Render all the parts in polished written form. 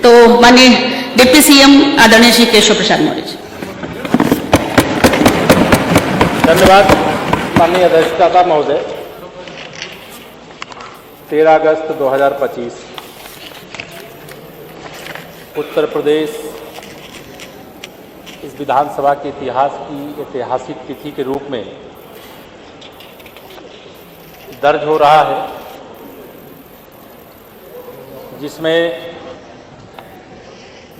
तो माननीय deputy CM आदरणीय श्री केशव प्रसाद मौर्य जी। धन्यवाद माननीय अधिष्ठाता महोदय। 13 अगस्त 2025 उत्तर प्रदेश इस विधानसभा के इतिहास की ऐतिहासिक तिथि के रूप में दर्ज हो रहा है, जिसमें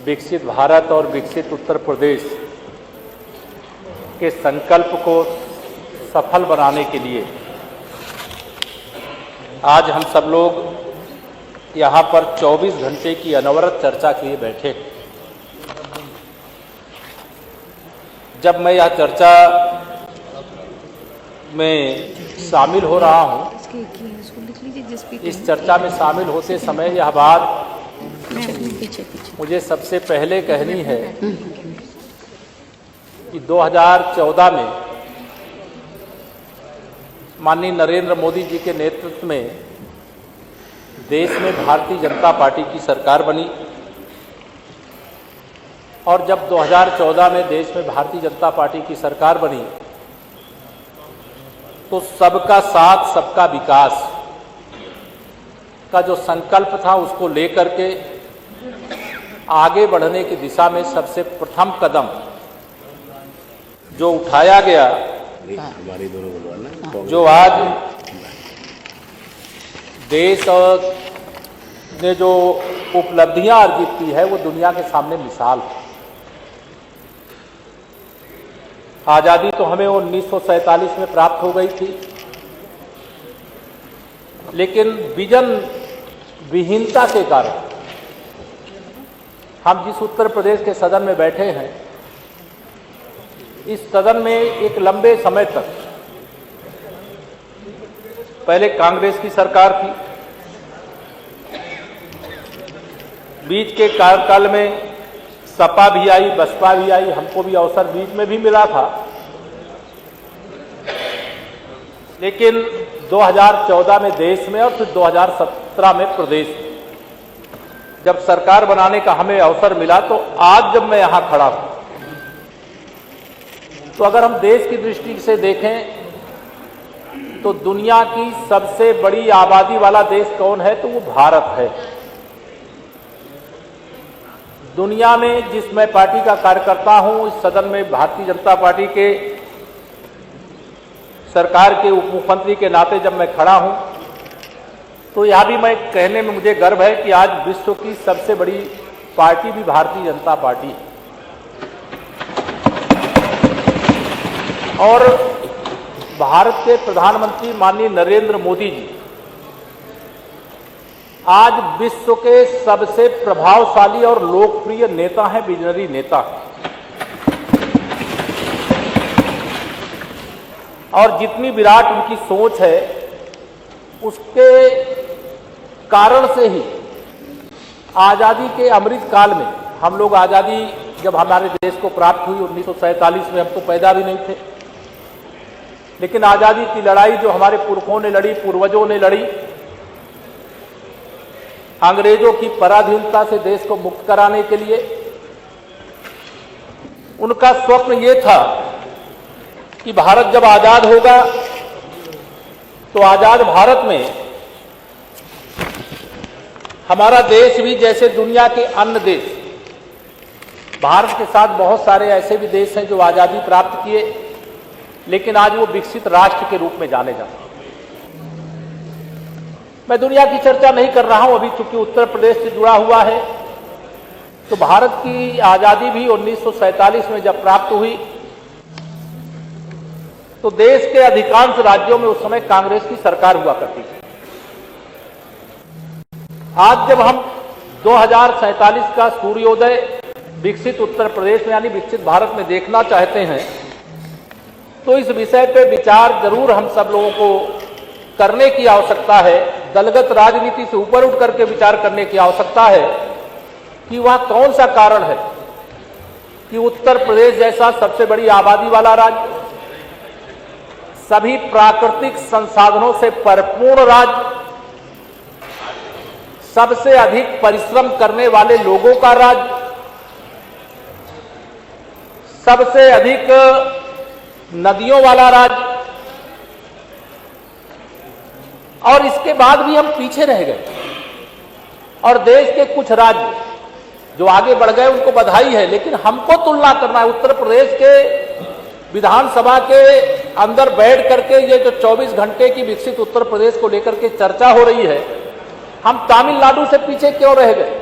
विकसित भारत और विकसित उत्तर प्रदेश के संकल्प को सफल बनाने के लिए आज हम सब लोग यहाँ पर 24 घंटे की अनवरत चर्चा के लिए बैठे। जब मैं यह चर्चा में शामिल हो रहा हूँ, इस चर्चा में शामिल होते समय यह बात मुझे सबसे पहले कहनी है कि 2014 में माननीय नरेंद्र मोदी जी के नेतृत्व में देश में भारतीय जनता पार्टी की सरकार बनी और जब 2014 में देश में भारतीय जनता पार्टी की सरकार बनी तो सबका साथ सबका विकास का जो संकल्प था उसको लेकर के आगे बढ़ने की दिशा में सबसे प्रथम कदम जो उठाया गया, जो आज देश ने जो उपलब्धियां अर्जित की है वो दुनिया के सामने मिसाल है। आज़ादी तो हमें 1947 में प्राप्त हो गई थी, लेकिन विजन विहीनता के कारण हम जिस उत्तर प्रदेश के सदन में बैठे हैं, इस सदन में एक लंबे समय तक पहले कांग्रेस की सरकार थी, बीच के कार्यकाल में सपा भी आई, बसपा भी आई, हमको भी अवसर बीच में भी मिला था, लेकिन 2014 में देश में और फिर 2017 में प्रदेश में जब सरकार बनाने का हमें अवसर मिला, तो आज जब मैं यहां खड़ा हूं तो अगर हम देश की दृष्टि से देखें तो दुनिया की सबसे बड़ी आबादी वाला देश कौन है, तो वो भारत है। दुनिया में जिस मैं पार्टी का कार्यकर्ता हूं, इस सदन में भारतीय जनता पार्टी के सरकार के उप मुख्यमंत्री के नाते जब मैं खड़ा हूं तो यह भी मैं कहने में मुझे गर्व है कि आज विश्व की सबसे बड़ी पार्टी भी भारतीय जनता पार्टी है। और भारत के प्रधानमंत्री माननीय नरेंद्र मोदी जी आज विश्व के सबसे प्रभावशाली और लोकप्रिय नेता हैं, विजनरी नेता हैं। और जितनी विराट उनकी सोच है, उसके कारण से ही आज़ादी के अमृत काल में हम लोग आज़ादी जब हमारे देश को प्राप्त हुई 1947 में, हम तो पैदा भी नहीं थे, लेकिन आज़ादी की लड़ाई जो हमारे पुरखों ने लड़ी, पूर्वजों ने लड़ी, अंग्रेजों की पराधीनता से देश को मुक्त कराने के लिए, उनका स्वप्न ये था कि भारत जब आजाद होगा तो आजाद भारत में हमारा देश भी जैसे दुनिया के अन्य देश, भारत के साथ बहुत सारे ऐसे भी देश हैं जो आजादी प्राप्त किए लेकिन आज वो विकसित राष्ट्र के रूप में जाने जाते हैं। मैं दुनिया की चर्चा नहीं कर रहा हूं अभी, चूंकि उत्तर प्रदेश से जुड़ा हुआ है, तो भारत की आजादी भी 1947 में जब प्राप्त हुई तो देश के अधिकांश राज्यों में उस समय कांग्रेस की सरकार हुआ करती थी। आज जब हम 2047 का सूर्योदय विकसित उत्तर प्रदेश में यानी विकसित भारत में देखना चाहते हैं, तो इस विषय पे विचार जरूर हम सब लोगों को करने की आवश्यकता है। दलगत राजनीति से ऊपर उठ करके विचार करने की आवश्यकता है कि वह कौन सा कारण है कि उत्तर प्रदेश जैसा सबसे बड़ी आबादी वाला राज्य, सभी प्राकृतिक संसाधनों से परिपूर्ण राज्य, सबसे अधिक परिश्रम करने वाले लोगों का राज्य, सबसे अधिक नदियों वाला राज्य, और इसके बाद भी हम पीछे रह गए। और देश के कुछ राज्य जो आगे बढ़ गए उनको बधाई है, लेकिन हमको तुलना करना है। उत्तर प्रदेश के विधानसभा के अंदर बैठ करके ये जो 24 घंटे की विकसित उत्तर प्रदेश को लेकर के चर्चा हो रही है, हम तमिलनाडु से पीछे क्यों रह गए,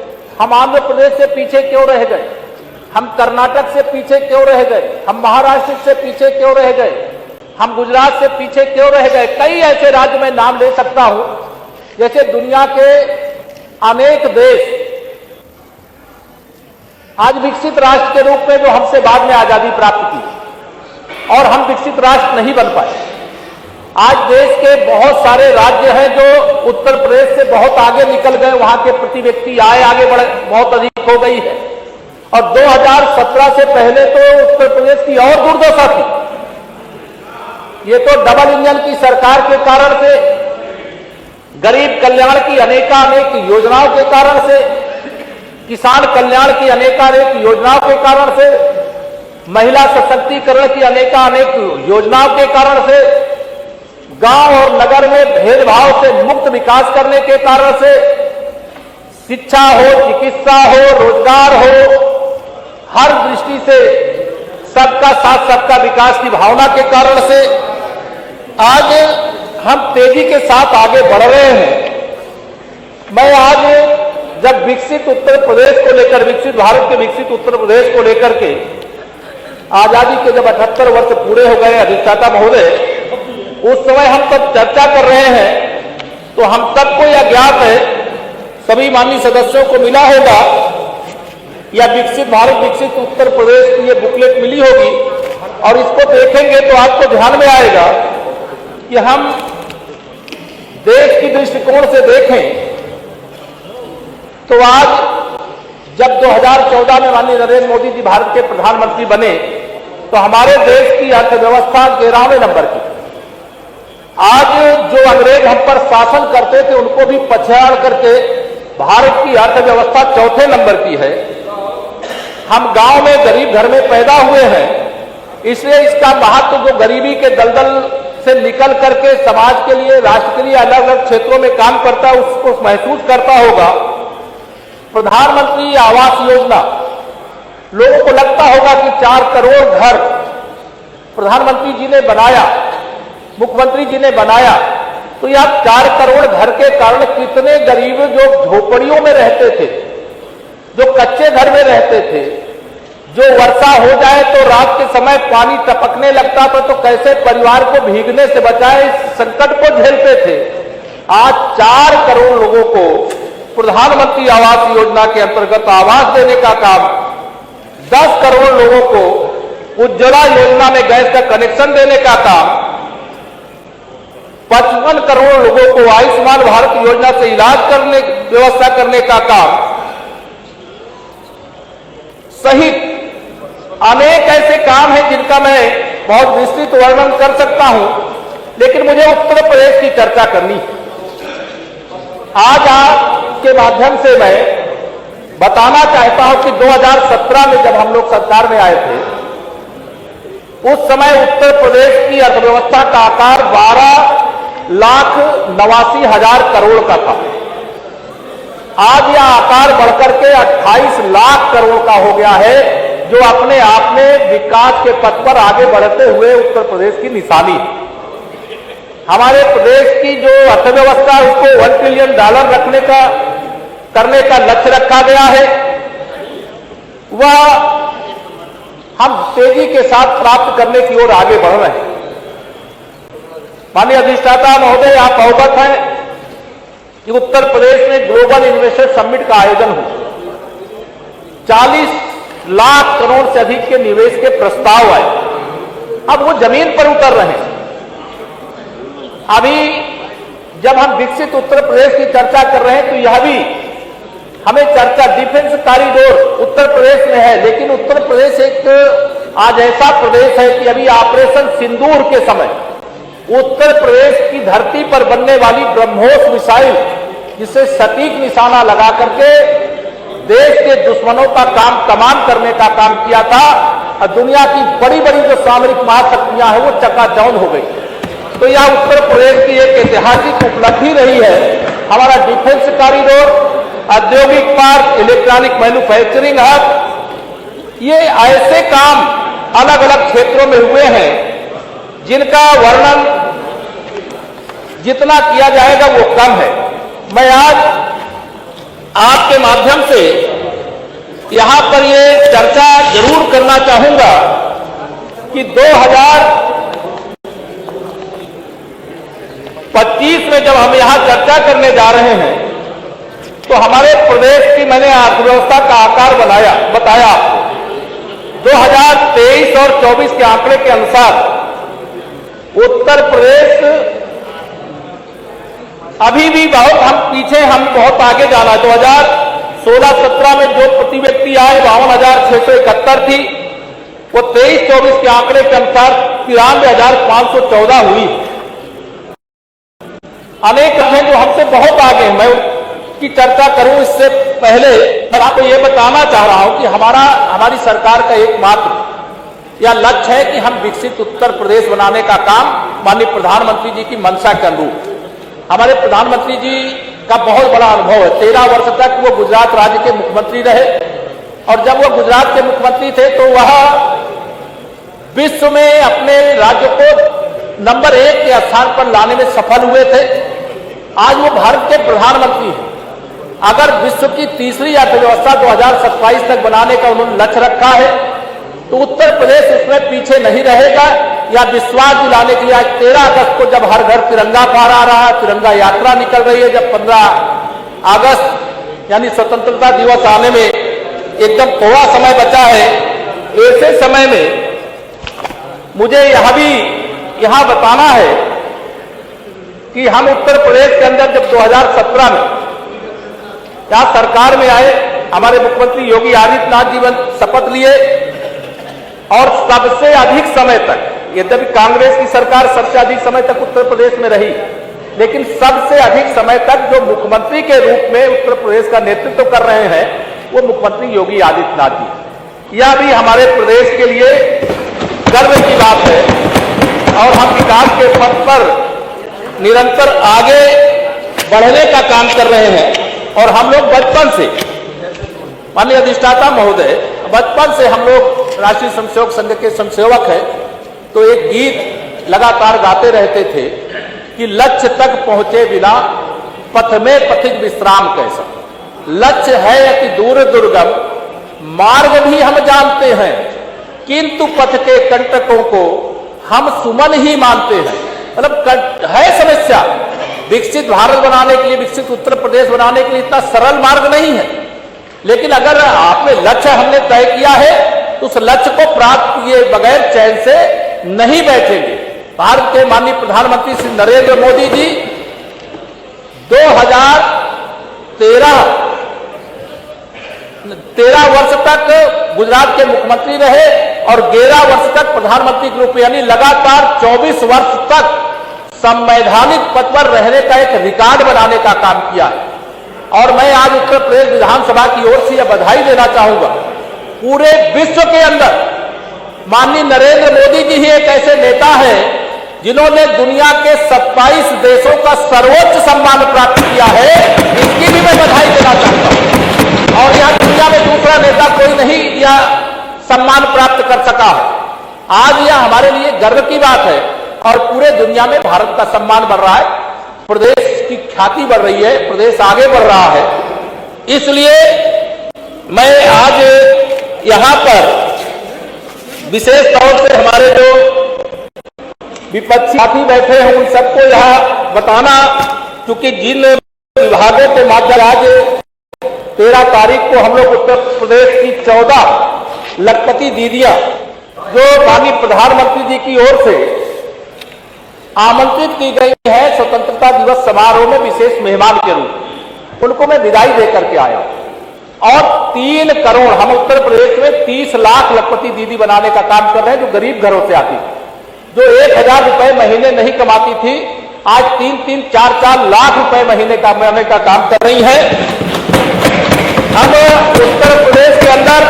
हम आंध्र प्रदेश से पीछे क्यों रह गए, हम कर्नाटक से पीछे क्यों रह गए, हम महाराष्ट्र से पीछे क्यों रह गए, हम गुजरात से पीछे क्यों रह गए। कई ऐसे राज्य मैं नाम ले सकता हूं, जैसे दुनिया के अनेक देश आज विकसित राष्ट्र के रूप में जो हमसे बाद में आजादी प्राप्त की, और हम विकसित राष्ट्र नहीं बन पाए। आज देश के बहुत सारे राज्य हैं जो उत्तर प्रदेश से बहुत आगे निकल गए, वहां के प्रति व्यक्ति आय आगे बढ़ बहुत अधिक हो गई है। और 2017 से पहले तो उत्तर प्रदेश की और दुर्दशा थी। ये तो डबल इंजन की सरकार के कारण से, गरीब कल्याण की अनेकानेक योजनाओं के कारण से, किसान कल्याण की अनेकानेक योजनाओं के कारण से, महिला सशक्तिकरण की अनेकानेक योजनाओं के कारण से, गांव और नगर में भेदभाव से मुक्त विकास करने के कारण से, शिक्षा हो, चिकित्सा हो, रोजगार हो, हर दृष्टि से सबका साथ सबका विकास की भावना के कारण से आज हम तेजी के साथ आगे बढ़ रहे हैं। मैं आज जब विकसित उत्तर प्रदेश को लेकर, विकसित भारत के विकसित उत्तर प्रदेश को लेकर के आजादी के जब 78 वर्ष पूरे हो गए अधिष्ठाता महोदय, उस समय हम तब चर्चा कर रहे हैं, तो हम सबको यह ज्ञात है, सभी माननीय सदस्यों को मिला होगा, या विकसित भारत विकसित उत्तर प्रदेश की ये बुकलेट मिली होगी, और इसको देखेंगे तो आपको ध्यान में आएगा कि हम देश की दृष्टिकोण से देखें तो आज जब 2014 में माननीय नरेंद्र मोदी जी भारत के प्रधानमंत्री बने, तो हमारे देश की अर्थव्यवस्था 11वें नंबर की। आज जो अंग्रेज हम पर शासन करते थे उनको भी पछाड़ करके भारत की अर्थव्यवस्था 4थे नंबर की है। हम गांव में गरीब घर में पैदा हुए हैं, इसलिए इसका महत्व जो गरीबी के दलदल से निकल करके समाज के लिए, राष्ट्र के लिए अलग अलग क्षेत्रों में काम करता है, उसको महसूस करता होगा। प्रधानमंत्री आवास योजना, लोगों को लगता होगा कि 4 करोड़ घर प्रधानमंत्री जी ने बनाया, मुख्यमंत्री जी ने बनाया, तो यह 4 करोड़ घर के कारण कितने गरीब जो झोपड़ियों में रहते थे, जो कच्चे घर में रहते थे, जो वर्षा हो जाए तो रात के समय पानी टपकने लगता था, तो कैसे परिवार को भीगने से बचाए, इस संकट को झेलते थे। आज 4 करोड़ लोगों को प्रधानमंत्री आवास योजना के अंतर्गत आवास देने का काम, 10 करोड़ लोगों को उज्ज्वला योजना में गैस का कनेक्शन देने का काम, 55 करोड़ लोगों को आयुष्मान भारत योजना से इलाज करने व्यवस्था करने का काम सहित अनेक ऐसे काम हैं जिनका मैं बहुत विस्तृत वर्णन कर सकता हूं, लेकिन मुझे उत्तर प्रदेश की चर्चा करनी है। आज आपके माध्यम से मैं बताना चाहता हूं कि 2017 में जब हम लोग सरकार में आए थे, उस समय उत्तर प्रदेश की अर्थव्यवस्था का आकार 12,89,000 करोड़ का था। आज यह आकार बढ़कर के 28 लाख करोड़ का हो गया है, जो अपने आप में विकास के पथ पर आगे बढ़ते हुए उत्तर प्रदेश की निशानी है। हमारे प्रदेश की जो अर्थव्यवस्था है उसको $1 ट्रिलियन करने का लक्ष्य रखा गया है, वह हम तेजी के साथ प्राप्त करने की ओर आगे बढ़ रहे हैं। माननीय अधिष्ठाता महोदय, आप अवगत हैं कि उत्तर प्रदेश में ग्लोबल इन्वेस्टर समिट का आयोजन हुआ। 40 लाख करोड़ से अधिक के निवेश के प्रस्ताव आए। अब वो जमीन पर उतर रहे हैं। अभी जब हम विकसित उत्तर प्रदेश की चर्चा कर रहे हैं तो यह भी हमें चर्चा डिफेंस कॉरिडोर उत्तर प्रदेश में है, लेकिन उत्तर प्रदेश एक आज ऐसा प्रदेश है कि अभी ऑपरेशन सिंदूर के समय उत्तर प्रदेश की धरती पर बनने वाली ब्रह्मोस मिसाइल जिससे सटीक निशाना लगा करके देश के दुश्मनों का काम तमाम करने का काम किया था और दुनिया की बड़ी बड़ी जो सामरिक महाशक्तियां हैं वो चकाचौंध हो गई। तो यह उत्तर प्रदेश की एक ऐतिहासिक उपलब्धि रही है। हमारा डिफेंस कॉरिडोर, औद्योगिक पार्क, इलेक्ट्रॉनिक मैन्युफैक्चरिंग हब, ये ऐसे काम अलग अलग क्षेत्रों में हुए हैं जिनका वर्णन जितना किया जाएगा वो कम है। मैं आज आपके माध्यम से यहां पर ये चर्चा जरूर करना चाहूंगा कि 2025 में जब हम यहां चर्चा करने जा रहे हैं तो हमारे प्रदेश की मैंने अर्थव्यवस्था का आकार बताया आपको। 2023 और 24 के आंकड़े के अनुसार उत्तर प्रदेश अभी भी हम बहुत आगे जाना। 2016-17 में जो प्रति व्यक्ति आय 52,671 थी, वो 23-24 के आंकड़े के अनुसार 93,514 हुई। अनेक हैं जो हमसे बहुत आगे हैं। मैं उसकी चर्चा करूं इससे पहले मैं आपको ये बताना चाह रहा हूं कि हमारी सरकार का एकमात्र यह लक्ष्य है कि हम विकसित उत्तर प्रदेश बनाने का काम माननीय प्रधानमंत्री जी की मंशा के अनुरूप। हमारे प्रधानमंत्री जी का बहुत बड़ा अनुभव है। 13 वर्ष तक वो गुजरात राज्य के मुख्यमंत्री रहे और जब वो गुजरात के मुख्यमंत्री थे तो वह विश्व में अपने राज्य को नंबर 1 के स्थान पर लाने में सफल हुए थे। आज वो भारत के प्रधानमंत्री हैं। अगर विश्व की तीसरी अर्थव्यवस्था 2027 तक बनाने का उन्होंने लक्ष्य रखा है तो उत्तर प्रदेश उसमें पीछे नहीं रहेगा। या विश्वास दिलाने के लिए आज 13 अगस्त को जब हर घर तिरंगा फहरा रहा है, तिरंगा यात्रा निकल रही है, जब 15 अगस्त यानी स्वतंत्रता दिवस आने में एकदम थोड़ा समय बचा है, ऐसे समय में मुझे यहां बताना है कि हम उत्तर प्रदेश के अंदर जब 2017 में यहां सरकार में आए, हमारे मुख्यमंत्री योगी आदित्यनाथ जी शपथ लिए और सबसे अधिक समय तक, यद्यपि कांग्रेस की सरकार सबसे अधिक समय तक उत्तर प्रदेश में रही, लेकिन सबसे अधिक समय तक जो मुख्यमंत्री के रूप में उत्तर प्रदेश का नेतृत्व कर रहे हैं वो मुख्यमंत्री योगी आदित्यनाथ जी। यह भी हमारे प्रदेश के लिए गर्व की बात है और हम विकास के पथ पर निरंतर आगे बढ़ने का काम कर रहे हैं। और हम लोग बचपन से, माननीय अधिष्ठाता महोदय, बचपन से हम लोग राष्ट्रीय स्वयंसेवक संघ के स्वयंसेवक हैं, तो एक गीत लगातार गाते रहते थे कि लक्ष्य तक पहुंचे बिना पथ में पथिक विश्राम कैसा। लक्ष्य है अति दूर दुर्गम, मार्ग भी हम जानते हैं, किंतु पथ के कंटकों को हम सुमन ही मानते हैं। मतलब है समस्या, विकसित भारत बनाने के लिए, विकसित उत्तर प्रदेश बनाने के लिए इतना सरल मार्ग नहीं है, लेकिन अगर आपने लक्ष्य हमने तय किया है तो उस लक्ष्य को प्राप्त किए बगैर चैन से नहीं बैठेंगे। भारत के माननीय प्रधानमंत्री श्री नरेंद्र मोदी जी 13 वर्ष तक गुजरात के मुख्यमंत्री रहे और 11 वर्ष तक प्रधानमंत्री के रूप में, यानी लगातार 24 वर्ष तक संवैधानिक पद पर रहने का एक रिकॉर्ड बनाने का काम किया है। और मैं आज उत्तर प्रदेश विधानसभा की ओर से यह बधाई देना चाहूंगा, पूरे विश्व के अंदर माननीय नरेंद्र मोदी जी ही एक ऐसे नेता हैं जिन्होंने दुनिया के 27 देशों का सर्वोच्च सम्मान प्राप्त किया है। इसकी भी मैं बधाई देना चाहता हूं और यह दुनिया में दूसरा नेता कोई नहीं यह सम्मान प्राप्त कर सका है। आज यह हमारे लिए गर्व की बात है और पूरे दुनिया में भारत का सम्मान बढ़ रहा है, प्रदेश की ख्याति बढ़ रही है, प्रदेश आगे बढ़ रहा है। इसलिए मैं आज यहां पर विशेष तौर से हमारे जो विपक्षी साथी बैठे हैं उन सबको यहां बताना, क्योंकि जिन विभागों के माध्यम आज 13 तारीख को हम लोग उत्तर प्रदेश की 14 लखपति दीदियां जो माननीय प्रधानमंत्री जी की ओर से आमंत्रित की गई है स्वतंत्रता दिवस समारोह में विशेष मेहमान के रूप, उनको मैं विदाई देकर के आया और 3 करोड़, हम उत्तर प्रदेश में 30 लाख लखपति दीदी बनाने का काम कर रहे हैं जो गरीब घरों से आती थी, जो 1,000 रुपए महीने नहीं कमाती थी आज 3-3, 4-4 लाख रुपए महीने का कमाने का काम कर रही है। हम उत्तर प्रदेश के अंदर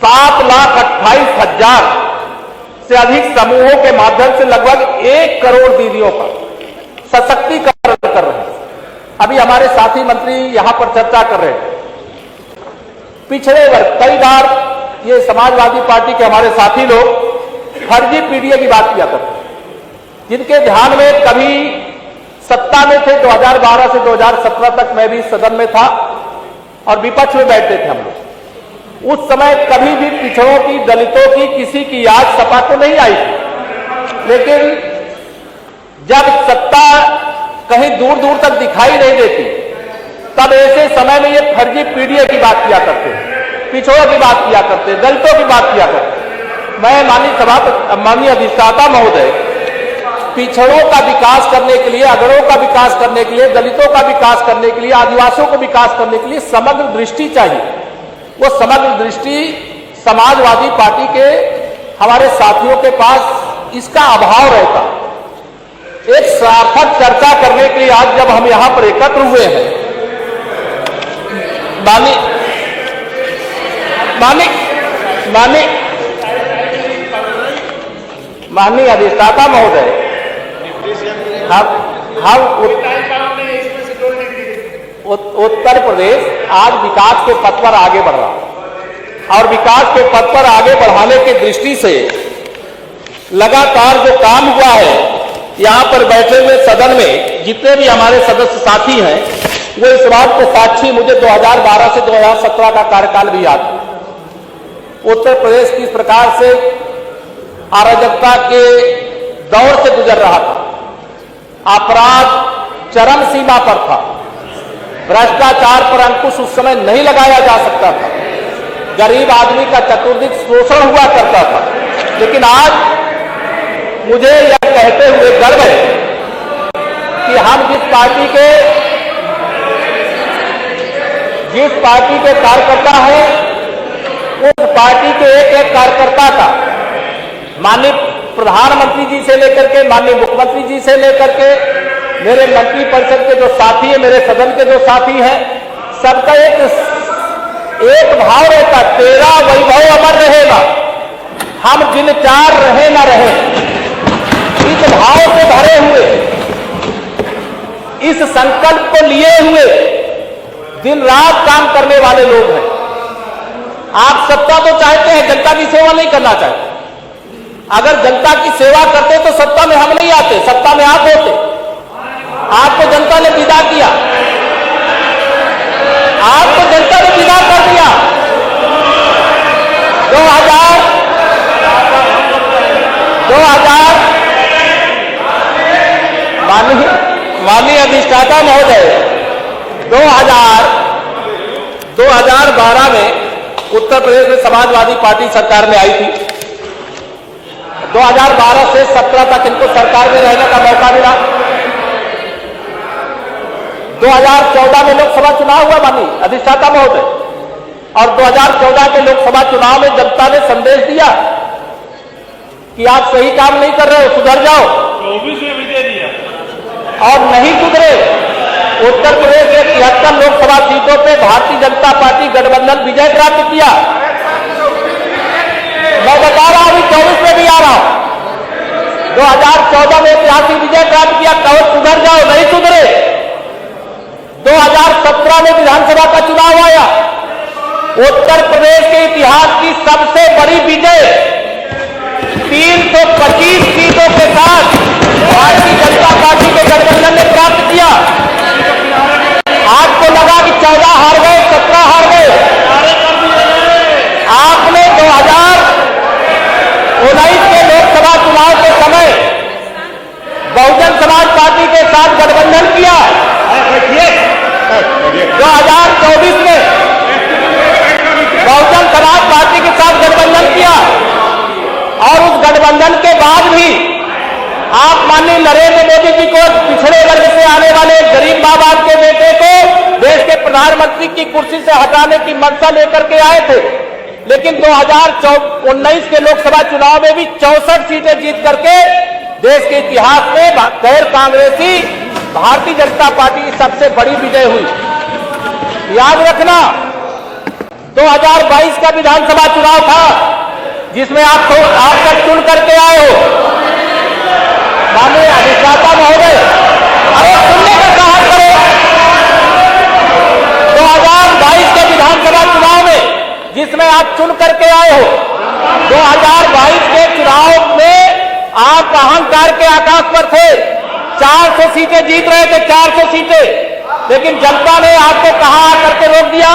7,28,000 से अधिक समूहों के माध्यम से लगभग 1 करोड़ दीदियों का सशक्तिकरण कर रहे हैं। अभी हमारे साथी मंत्री यहां पर चर्चा कर रहे हैं। पिछड़े वर्ग, कई बार ये समाजवादी पार्टी के हमारे साथी लोग फर्जी पीडीए की बात किया करते हैं, जिनके ध्यान में कभी सत्ता में थे 2012 से 2017 तक मैं भी सदन में था और विपक्ष में बैठते थे हम लोग। उस समय कभी भी पिछड़ों की, दलितों की, किसी की याद सपा को नहीं आई थी। लेकिन जब सत्ता कहीं दूर दूर तक दिखाई नहीं देती, तब ऐसे समय में ये फर्जी पीडीए की बात किया करते, पिछड़ों की बात किया करते, दलितों की बात किया करते। मैं माननीय अधिष्ठाता महोदय, पिछड़ों का विकास करने के लिए, अगड़ों का विकास करने के लिए, दलितों का विकास करने के लिए, आदिवासियों को विकास करने के लिए समग्र दृष्टि चाहिए। वो समग्र दृष्टि समाजवादी पार्टी के हमारे साथियों के पास इसका अभाव रहता। एक सार्थक चर्चा करने के लिए आज जब हम यहां पर एकत्र हुए हैं, माननीय अधिष्ठाता महोदय, हम उत्तर प्रदेश आज विकास के पथ पर आगे बढ़ रहा है और विकास के पथ पर आगे बढ़ाने की दृष्टि से लगातार जो काम हुआ है, यहां पर बैठे हुए सदन में जितने भी हमारे सदस्य साथी हैं, वो इस बात के साक्षी। मुझे 2012 से 2017 का कार्यकाल भी याद है। उत्तर प्रदेश किस प्रकार से अराजकता के दौर से गुजर रहा था, अपराध चरम सीमा पर था, भ्रष्टाचार पर अंकुश उस समय नहीं लगाया जा सकता था, गरीब आदमी का चतुर्दिक शोषण हुआ करता था। लेकिन आज मुझे यह कहते हुए गर्व है कि हम जिस पार्टी के कार्यकर्ता हैं, उस पार्टी के एक कार्यकर्ता का माननीय प्रधानमंत्री जी से लेकर के, माननीय मुख्यमंत्री जी से लेकर के, मेरे मंत्री परिषद के जो साथी हैं, मेरे सदन के जो साथी हैं, सबका एक भाव रहता, तेरा वैभव अमर रहेगा, हम जिन चार रहे न रहे। इस भाव से भरे हुए, इस संकल्प को लिए हुए दिन रात काम करने वाले लोग हैं। आप सत्ता तो चाहते हैं, जनता की सेवा नहीं करना चाहते। अगर जनता की सेवा करते तो सत्ता में हम नहीं आते, सत्ता में आप होते। आपको जनता ने विदा किया, आपको जनता ने विदा कर दिया। 2000 माननीय अधिष्ठाता महोदय, 2012 में उत्तर प्रदेश में समाजवादी पार्टी सरकार में आई थी। 2012 से 17 तक इनको सरकार में रहने का मौका मिला। 2014 में लोकसभा चुनाव हुआ माननीय अधिष्ठाता महोदय, और 2014 के लोकसभा चुनाव में जनता ने संदेश दिया कि आप सही काम नहीं कर रहे हो, सुधर जाओ। 24 में विजय दिया और नहीं सुधरे। उत्तर प्रदेश के 73 लोकसभा सीटों पे भारतीय जनता पार्टी गठबंधन विजय प्राप्त किया। मैं बता रहा हूं, 24 में भी आ रहा हूं। 2014 में ऐतिहासिक विजय प्राप्त किया, कहो सुधर जाओ, नहीं सुधरे। 2017 में विधानसभा का चुनाव आया, उत्तर प्रदेश के इतिहास की सबसे बड़ी विजय 325 सीटों के साथ भारतीय जनता पार्टी के गठबंधन ने प्राप्त किया। आपको लगा कि 14 हार गए, 17 हार गए। आपने 2019 के लोकसभा चुनाव के समय बहुजन समाज पार्टी के साथ गठबंधन किया। 2024 में बहुजन समाज पार्टी के साथ गठबंधन किया, और उस गठबंधन के बाद भी आप माननीय नरेंद्र मोदी जी को, पिछड़े वर्ग से आने वाले गरीब मां बाप के बेटे को देश के प्रधानमंत्री की कुर्सी से हटाने की मंशा लेकर के आए थे। लेकिन 2019 के लोकसभा चुनाव में भी 64 सीटें जीत करके देश के इतिहास में गैर कांग्रेसी भारतीय जनता पार्टी की सबसे बड़ी विजय हुई। याद रखना 2022 का विधानसभा चुनाव था जिसमें आप तक चुन करके आए हो। माननीय अधिष्ठाता महोदय, अरे सुनने का साहस करो। 2022 के विधानसभा चुनाव में जिसमें आप चुन करके आए हो, 2022 के चुनाव में आप अहंकार के आकाश पर थे। 400 सीटें जीत रहे थे, 400 सीटें, लेकिन जनता ने आपको कहां आकर के रोक दिया।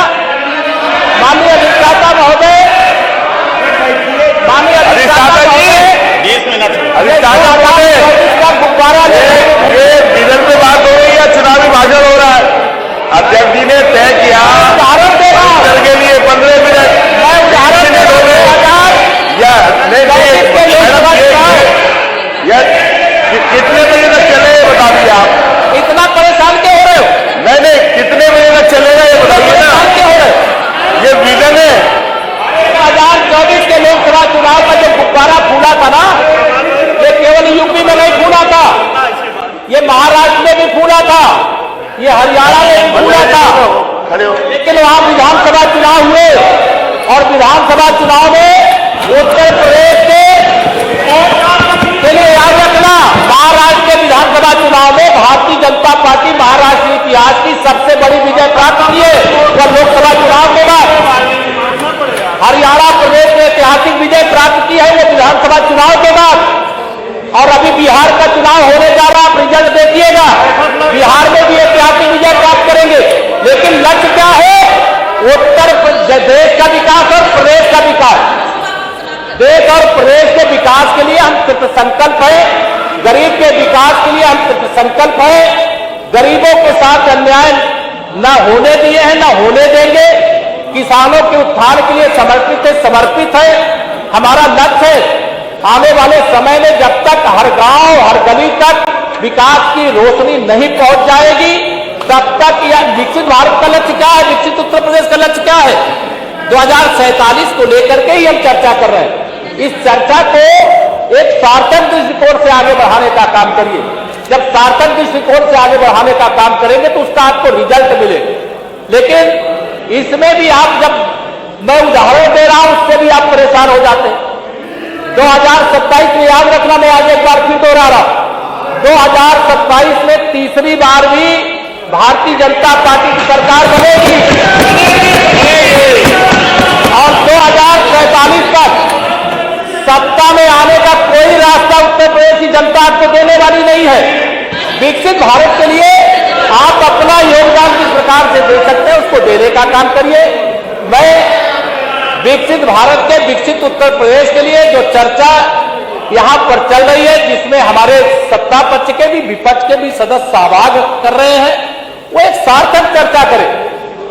माननीय अधिष्ठाता महोदय, माननीय अधिष्ठाता महोदय, 20 मिनट का गुब्बारा ये विजन पे बात हो रही है, चुनावी भाषण हो रहा है। अध्यक्ष जी ने तय किया उदाहरण दे रहा हूं के लिए 15 मिनट, मैं उदाहरण दे रहा हूं। कितने बजे तक चले बता दिए आप। इतना परेशान क्यों हो रहे हो? नहीं, कितने बजे तक चलेगा ये बताइए ना। क्यों हो रहे हो? ये विजन है। 2024 के लोकसभा चुनाव का जो गुब्बारा फूला था ना, ये केवल यूपी में नहीं फूला था, ये महाराष्ट्र में भी फूला था, ये हरियाणा में भी फूला था। खड़े हो। लेकिन वहां विधानसभा चुनाव हुए और विधानसभा चुनाव में उत्तर प्रदेश के लिए याद रखना, महाराष्ट्र के विधानसभा चुनाव में भारतीय जनता पार्टी महाराष्ट्र के इतिहास की सबसे बड़ी विजय प्राप्त की है वह लोकसभा चुनाव के बाद। हरियाणा प्रदेश में ऐतिहासिक विजय प्राप्त की है वो विधानसभा चुनाव के बाद। और अभी बिहार का चुनाव होने जा रहा, आप रिजल्ट देखिएगा, बिहार में भी ऐतिहासिक विजय प्राप्त करेंगे। लेकिन लक्ष्य क्या है? उत्तर प्रदेश का विकास और प्रदेश का विकास। देश और प्रदेश के विकास के लिए हम संकल्प है, गरीब के विकास के लिए हम संकल्प है। गरीबों के साथ अन्याय न होने दिए हैं, न होने देंगे। किसानों के उत्थान के लिए समर्पित है। हमारा लक्ष्य है आने वाले समय में जब तक हर गांव, हर गली तक विकास की रोशनी नहीं पहुंच जाएगी, तब तक यह विकसित भारत का लक्ष्य क्या है, विकसित उत्तर प्रदेश का लक्ष्य क्या है, 2047 को लेकर के ही हम चर्चा कर रहे हैं। इस चर्चा को एक सार्थक दृष्टिकोण से आगे बढ़ाने का काम करिए। जब सार्थक दृष्टिकोण से आगे बढ़ाने का काम करेंगे तो उसका आपको रिजल्ट मिलेगा। लेकिन इसमें भी आप, जब मैं उदाहरण दे रहा हूं उससे भी आप परेशान हो जाते हैं। 2027 में याद रखना, मैं आज एक बार फिर दोहरा रहा हूं, 2027 में तीसरी बार भी भारतीय जनता पार्टी की सरकार बनेगी और 2047 तक सत्ता में आने का कोई रास्ता उत्तर प्रदेश की जनता आपको देने वाली नहीं है। विकसित भारत के लिए आप अपना योगदान किस प्रकार से दे सकते हैं उसको देने का काम करिए। मैं विकसित भारत के विकसित उत्तर प्रदेश के लिए जो चर्चा यहां पर चल रही है, जिसमें हमारे सत्ता पक्ष के भी विपक्ष के भी सदस्य सहभाग कर रहे हैं, वो एक सार्थक चर्चा करें।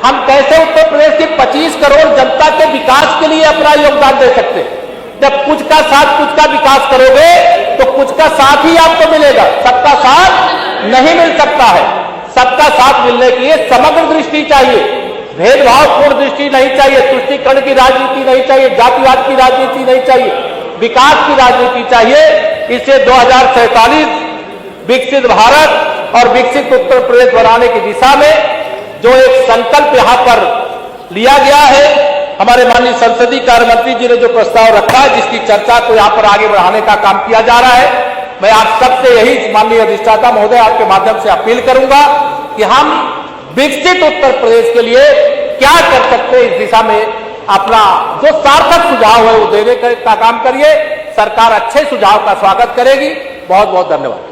हम कैसे उत्तर प्रदेश की 25 करोड़ जनता के विकास के लिए अपना योगदान दे सकते हैं। जब कुछ का साथ कुछ का विकास करोगे तो कुछ का साथ ही आपको मिलेगा, सबका साथ नहीं मिल सकता है। सबका साथ मिलने के लिए समग्र दृष्टि चाहिए, भेदभावपूर्ण दृष्टि नहीं चाहिए, तुष्टीकरण की राजनीति नहीं चाहिए, जातिवाद की राजनीति नहीं चाहिए, विकास की राजनीति चाहिए। इससे 2047 विकसित भारत और विकसित उत्तर प्रदेश बनाने की दिशा में जो एक संकल्प यहां पर लिया गया है, हमारे माननीय संसदीय कार्य मंत्री जी ने जो प्रस्ताव रखा है, जिसकी चर्चा को यहां पर आगे बढ़ाने का काम किया जा रहा है, मैं आप सबसे यही माननीय अधिष्ठाता महोदय आपके माध्यम से अपील करूंगा कि हम विकसित उत्तर प्रदेश के लिए क्या कर सकते हैं, इस दिशा में अपना जो सार्थक सुझाव है वो देने का काम करिए। सरकार अच्छे सुझाव का स्वागत करेगी। बहुत बहुत धन्यवाद।